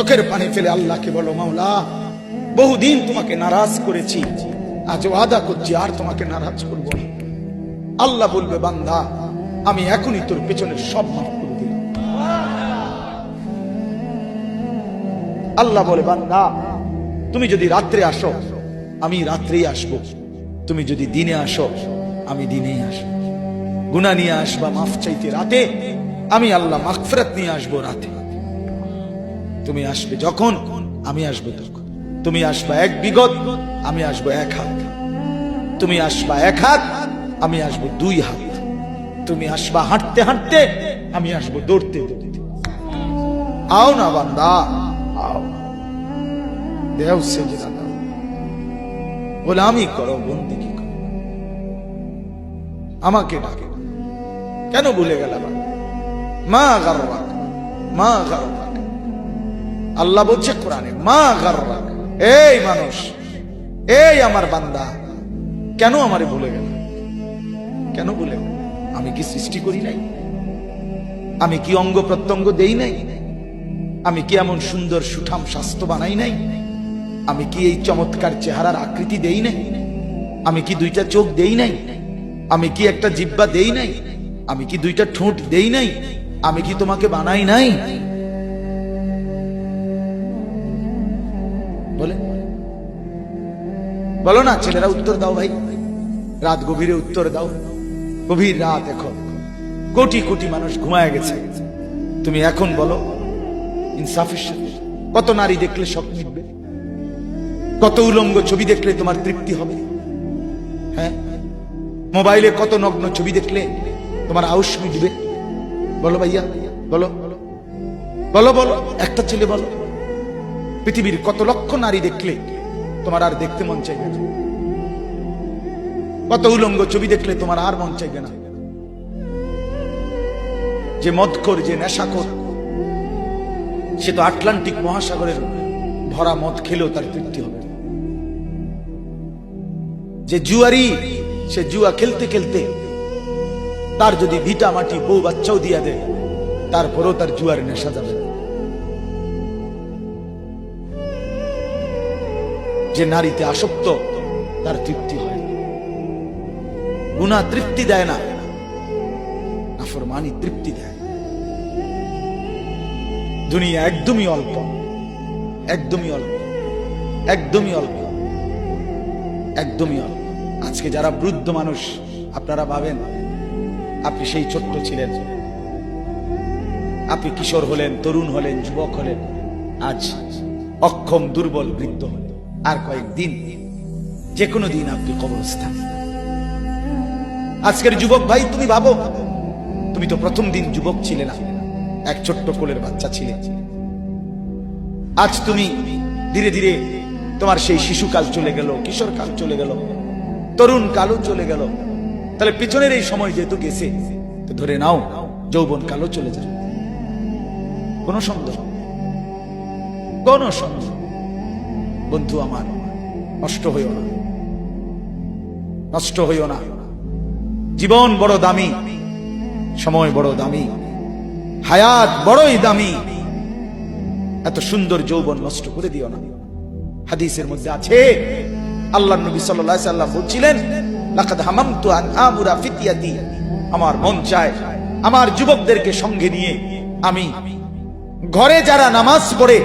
চোখের পানি ফেলে আল্লাহকে বলো, মাওলা বহুদিন তোমাকে নারাজ করেছি, আজ ওয়াদা করছি আর তোমাকে নারাজ করব না। আল্লাহ বলবে, বান্দা আমি এখনই তোর পেছনের সব মাফ করে দিলাম। আল্লাহ বলে, বান্দা তুমি যদি রাত্রে আসো আমি রাত্রেই আসবো, তুমি যদি দিনে আসো আমি দিনেই আসবো। গুনাহ নিয়ে আসবা মাফ চাইতে রাতে, আমি আল্লাহ মাগফিরাত নিয়ে আসবো রাতে। তুমি আসবে যখন আমি আসবো তখন। তুমি আসবা এক বিগত, আমি আসবো এক হাত। তুমি আসবা এক হাত, আমি আসবো দুই হাত। তুমি আসবা হাঁটতে হাঁটতে, আমি আসবো দৌড়তে দৌড়তে। আও না বান্দা আও, দেও সেজদা দাও, গোলামি করো, বন্দেগী করো, আমাকে ডাকে। কেন ভুলে গেলাম? মা গাররাক, মা গাররাক। আল্লাহ বলছে কোরআনে, মা গাররাক। এই মানুষ, এই আমার বান্দা, কেন আমারে ভুলে গেল? কেন ভুলে গেল? আমি কি সৃষ্টি করি নাই? আমি কি অঙ্গ প্রত্যঙ্গ দেই নাই? আমি কি এমন সুন্দর সুঠাম স্বাস্থ্য বানাই নাই? আমি কি এই চমৎকার চেহারার আকৃতি দেই নাই? আমি কি দুইটা চোখ দেই নাই? আমি কি একটা জিহ্বা দেই নাই? আমি কি দুইটা ঠোঁট দেই নাই? আমি কি তোমাকে বানাই নাই? বলে বলো না ছেলেরা, উত্তর দাও ভাই। রাত গভীরে উত্তর দাও। গভীর রাত, এখন কোটি কোটি মানুষ ঘুমায় গেছে। তুমি এখন বলো ইনসাফের সাথে, কত নারী দেখলে শখ মিটবে? কত উলঙ্গ ছবি দেখলে তোমার তৃপ্তি হবে? হ্যাঁ, মোবাইলে কত নগ্ন ছবি দেখলে তোমার আউশ মিটবে? বলো ভাইয়া, বলো বলো বলো, একটা ছেলে বলো। পৃথিবীর কত লক্ষ নারী দেখলে তোমার আর দেখতে মন চাইবে না? কত উলঙ্গ ছবি দেখলে তোমার আর মন চাইবে না? যে মদখোর, যে নেশাখোর, সে তো আটলান্টিক মহাসাগরের ভরা মদ খেলেও তার তৃপ্তি হবে। যে জুয়ারি, সে জুয়া খেলতে খেলতে তার যদি ভিটা মাটি বউ বাচ্চাও দিয়া দেয়, তারপরেও তার জুয়ার নেশা যাবে। যে নারীতে আসক্ত, তার তৃপ্তি হয়। গুনাহ তৃপ্তি দেয় না, নাফরমানি তৃপ্তি দেয়। দুনিয়া একদমই অল্প, একদমই অল্প, একদমই অল্প, একদমই অল্প। আজকে যারা বৃদ্ধ মানুষ, আপনারা ভাবেন আপনি সেই ছোট্ট ছিলেন, আপনি কিশোর হলেন, তরুণ হলেন, যুবক হলেন, আজ অক্ষম দুর্বল বৃদ্ধ হলেন। আর কয়েকদিন, যে কোনো দিন আপনি কবরস্থান। আজকের যুবক ভাই, তুমি ভাবো, তুমি তো প্রথম দিন যুবক ছিলে না, এক ছোট্ট কোলের বাচ্চা ছিলে। আজ তুমি ধীরে ধীরে তোমার সেই শিশুকাল চলে গেল, কিশোর কাল চলে গেল, তরুণ কালও চলে গেল। তাহলে পিছনের এই সময় যেহেতু গেছে, তো ধরে নাও যৌবন কালও চলে যাবে। কোন সন্দেহ, কোন সন্দেহ। বন্ধু আমার, নষ্ট হইও না, নষ্ট হইও না। জীবন বড় দামি, সময় বড় দামি, হায়াত বড়ই দামি। এত সুন্দর যৌবন নষ্ট করে দিও না। হাদিসের মধ্যে আছে, আল্লাহর নবী সাল্লাল্লাহু আলাইহি সাল্লাম বলছিলেন, লাকাদ হামামতু আন আমুরা ফিতিয়াতি, আমার মন চায় আমার যুবকদেরকে সঙ্গে নিয়ে আমি ঘরে যারা নামাজ পড়ে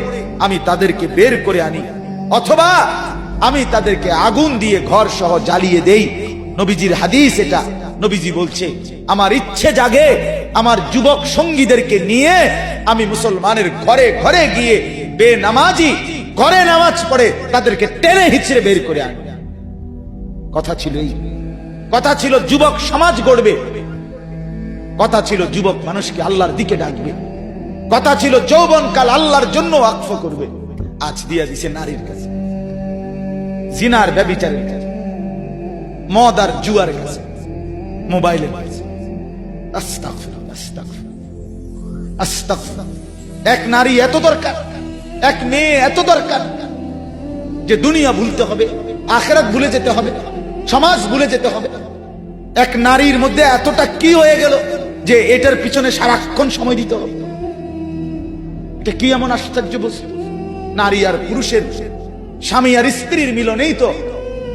আমি তাদেরকে বের করে আনি, অথবা আমি তাদেরকে আগুন দিয়ে ঘর সহ জ্বালিয়ে দেই। নবীজির হাদিস এটা। নবীজি বলছে, আমার ইচ্ছে জাগে আমার যুবক সঙ্গীদেরকে নিয়ে আমি মুসলমানের ঘরে ঘরে গিয়ে বেনামাজি ঘরে নামাজ পড়ে তাদেরকে টেনে হিচড়ে বের করে আনি। কথা ছিল এই, কথা ছিল যুবক সমাজ গড়বে, কথা ছিল যুবক মানুষকে আল্লাহর দিকে ডাকবে, কথা ছিল যৌবনকাল আল্লাহর জন্য ওয়াকফ করবে। আজ দিয়া দিছে নারীর কাছে, জিনার ব্যভিচারের কাছে, মদ আর জুয়ার কাছে, মোবাইলের কাছে। আস্তাগফিরুল্লাহ, আস্তাগফিরুল্লাহ, আস্তাগফিরুল্লাহ। এক নারী এত দরকার, এক মেয়ে এত দরকার যে দুনিয়া ভুলতে হবে, আখিরাত ভুলে যেতে হবে, সমাজ ভুলে যেতে হবে। এক নারীর মধ্যে এতটা কি হয়ে গেল যে এটার পিছনে সারাক্ষণ সময় দিতে হবে? এটা কি এমন আশ্চর্য বস্তু? নারী আর পুরুষের, স্বামী আর স্ত্রীর মিলনেই তো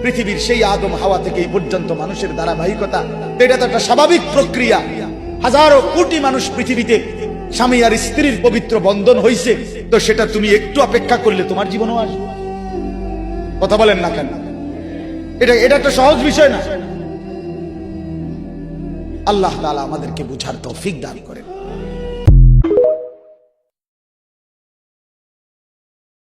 পৃথিবীর সেই আদম হাওয়া থেকে এই পর্যন্ত মানুষের ধারাবাহিকতা। এটা তো একটা স্বাভাবিক প্রক্রিয়া। হাজারো কোটি মানুষ পৃথিবীতে স্বামী আর স্ত্রীর পবিত্র বন্ধন হইছে, তো সেটা তুমি একটু অপেক্ষা করলে তোমার জীবনও আসবে। কথা বলেন না কেন? এটা একটা সহজ বিষয় না। আল্লাহ তাআলা আমাদেরকে বুঝার তৌফিক দান করেন।